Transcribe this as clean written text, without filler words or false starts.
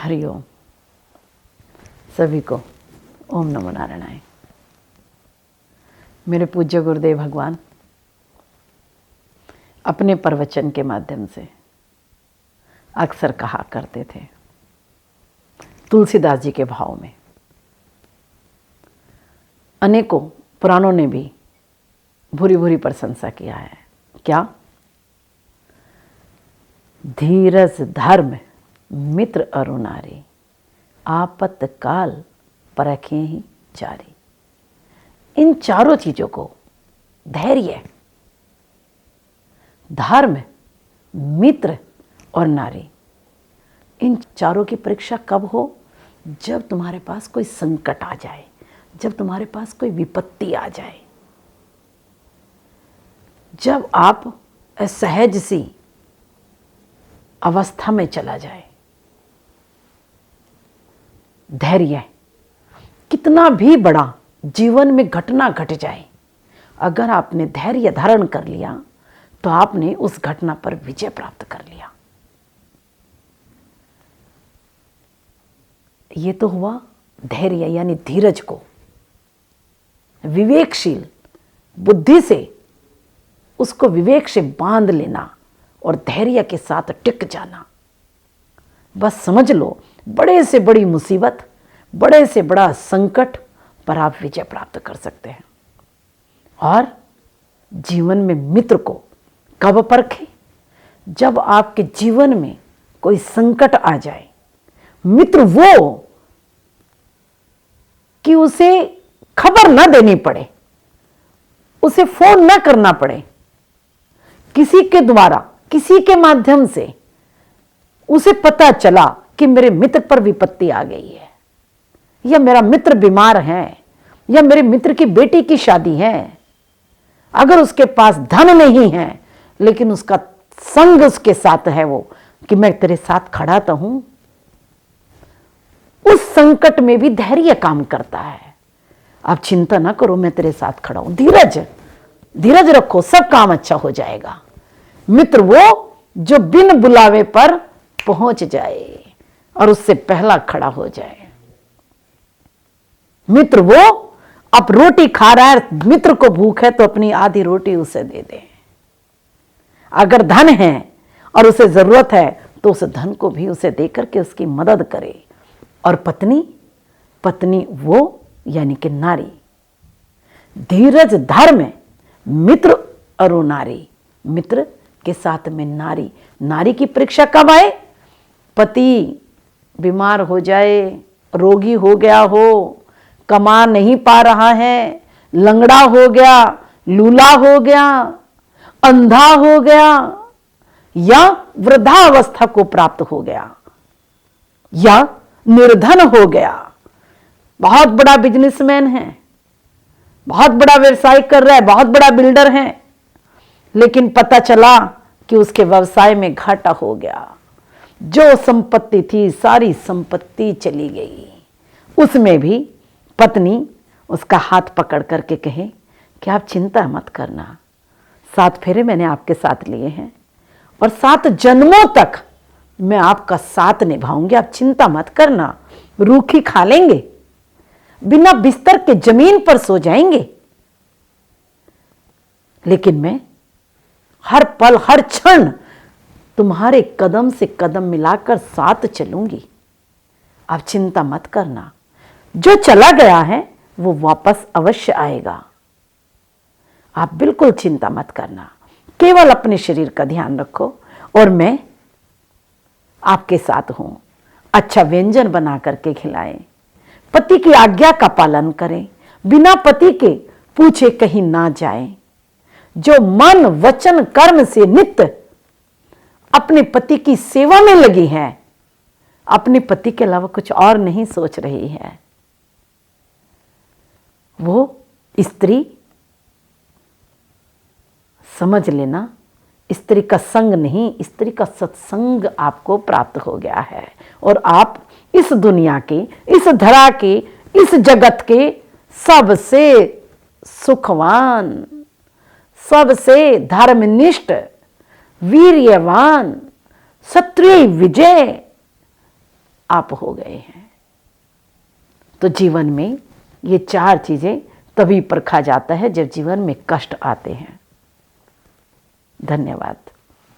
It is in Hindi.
हरिओम। सभी को ओम नमो नारायणाय। मेरे पूज्य गुरुदेव भगवान अपने प्रवचन के माध्यम से अक्सर कहा करते थे, तुलसीदास जी के भाव में अनेकों पुराणों ने भी भूरी भूरी प्रशंसा किया है। क्या? धीरज धर्म मित्र अरु नारी, आपत्तकाल परखें ही चारी। इन चारों चीजों को, धैर्य, धर्म, मित्र और नारी, इन चारों की परीक्षा कब हो? जब तुम्हारे पास कोई संकट आ जाए, जब तुम्हारे पास कोई विपत्ति आ जाए, जब आप असहज सी अवस्था में चला जाए। धैर्य, कितना भी बड़ा जीवन में घटना घट जाए, अगर आपने धैर्य धारण कर लिया तो आपने उस घटना पर विजय प्राप्त कर लिया। ये तो हुआ धैर्य यानी धीरज को विवेकशील बुद्धि से उसको विवेक से बांध लेना और धैर्य के साथ टिक जाना। बस समझ लो, बड़े से बड़ी मुसीबत, बड़े से बड़ा संकट पर आप विजय प्राप्त कर सकते हैं। और जीवन में मित्र को कब परखें? जब आपके जीवन में कोई संकट आ जाए। मित्र वो कि उसे खबर ना देनी पड़े, उसे फोन ना करना पड़े, किसी के द्वारा, किसी के माध्यम से उसे पता चला कि मेरे मित्र पर विपत्ति आ गई है, या मेरा मित्र बीमार है, या मेरे मित्र की बेटी की शादी है। अगर उसके पास धन नहीं है लेकिन उसका संग उसके साथ है, वो कि मैं तेरे साथ खड़ा तो हूं। उस संकट में भी धैर्य काम करता है। आप चिंता ना करो, मैं तेरे साथ खड़ा हूं। धीरज रखो, सब काम अच्छा हो जाएगा। मित्र वो जो बिन बुलावे पर पहुंच जाए और उससे पहला खड़ा हो जाए। मित्र वो, अब रोटी खा रहा है, मित्र को भूख है तो अपनी आधी रोटी उसे दे दे। अगर धन है और उसे जरूरत है तो उस धन को भी उसे देकर के उसकी मदद करे। और पत्नी वो यानी कि नारी, धीरज धर्म मित्र अरु नारी, मित्र के साथ में नारी। नारी की परीक्षा कब आए? पति बीमार हो जाए, रोगी हो गया हो, कमा नहीं पा रहा है, लंगड़ा हो गया, लूला हो गया, अंधा हो गया, या वृद्धावस्था को प्राप्त हो गया, या निर्धन हो गया। बहुत बड़ा बिजनेसमैन है, बहुत बड़ा व्यवसाय कर रहा है, बहुत बड़ा बिल्डर है, लेकिन पता चला कि उसके व्यवसाय में घाटा हो गया। जो संपत्ति थी सारी संपत्ति चली गई। उसमें भी पत्नी उसका हाथ पकड़ करके कहे कि आप चिंता मत करना, 7 फेरे मैंने आपके साथ लिए हैं और 7 जन्मों तक मैं आपका साथ निभाऊंगी, आप चिंता मत करना। रूखी खा लेंगे, बिना बिस्तर के जमीन पर सो जाएंगे, लेकिन मैं हर पल हर क्षण तुम्हारे कदम से कदम मिलाकर साथ चलूंगी, आप चिंता मत करना। जो चला गया है वो वापस अवश्य आएगा, आप बिल्कुल चिंता मत करना। केवल अपने शरीर का ध्यान रखो और मैं आपके साथ हूं। अच्छा व्यंजन बना करके खिलाएं, पति की आज्ञा का पालन करें, बिना पति के पूछे कहीं ना जाएं। जो मन वचन कर्म से नित्य अपने पति की सेवा में लगी है, अपने पति के अलावा कुछ और नहीं सोच रही है, वो स्त्री समझ लेना, स्त्री का संग नहीं, स्त्री का सत्संग आपको प्राप्त हो गया है। और आप इस दुनिया के, इस धरा के, इस जगत के सबसे सुखवान, सबसे धर्मनिष्ठ, वीर्यवान, क्षत्रिय विजय आप हो गए हैं। तो जीवन में ये 4 चीजें तभी परखा जाता है जब जीवन में कष्ट आते हैं। धन्यवाद।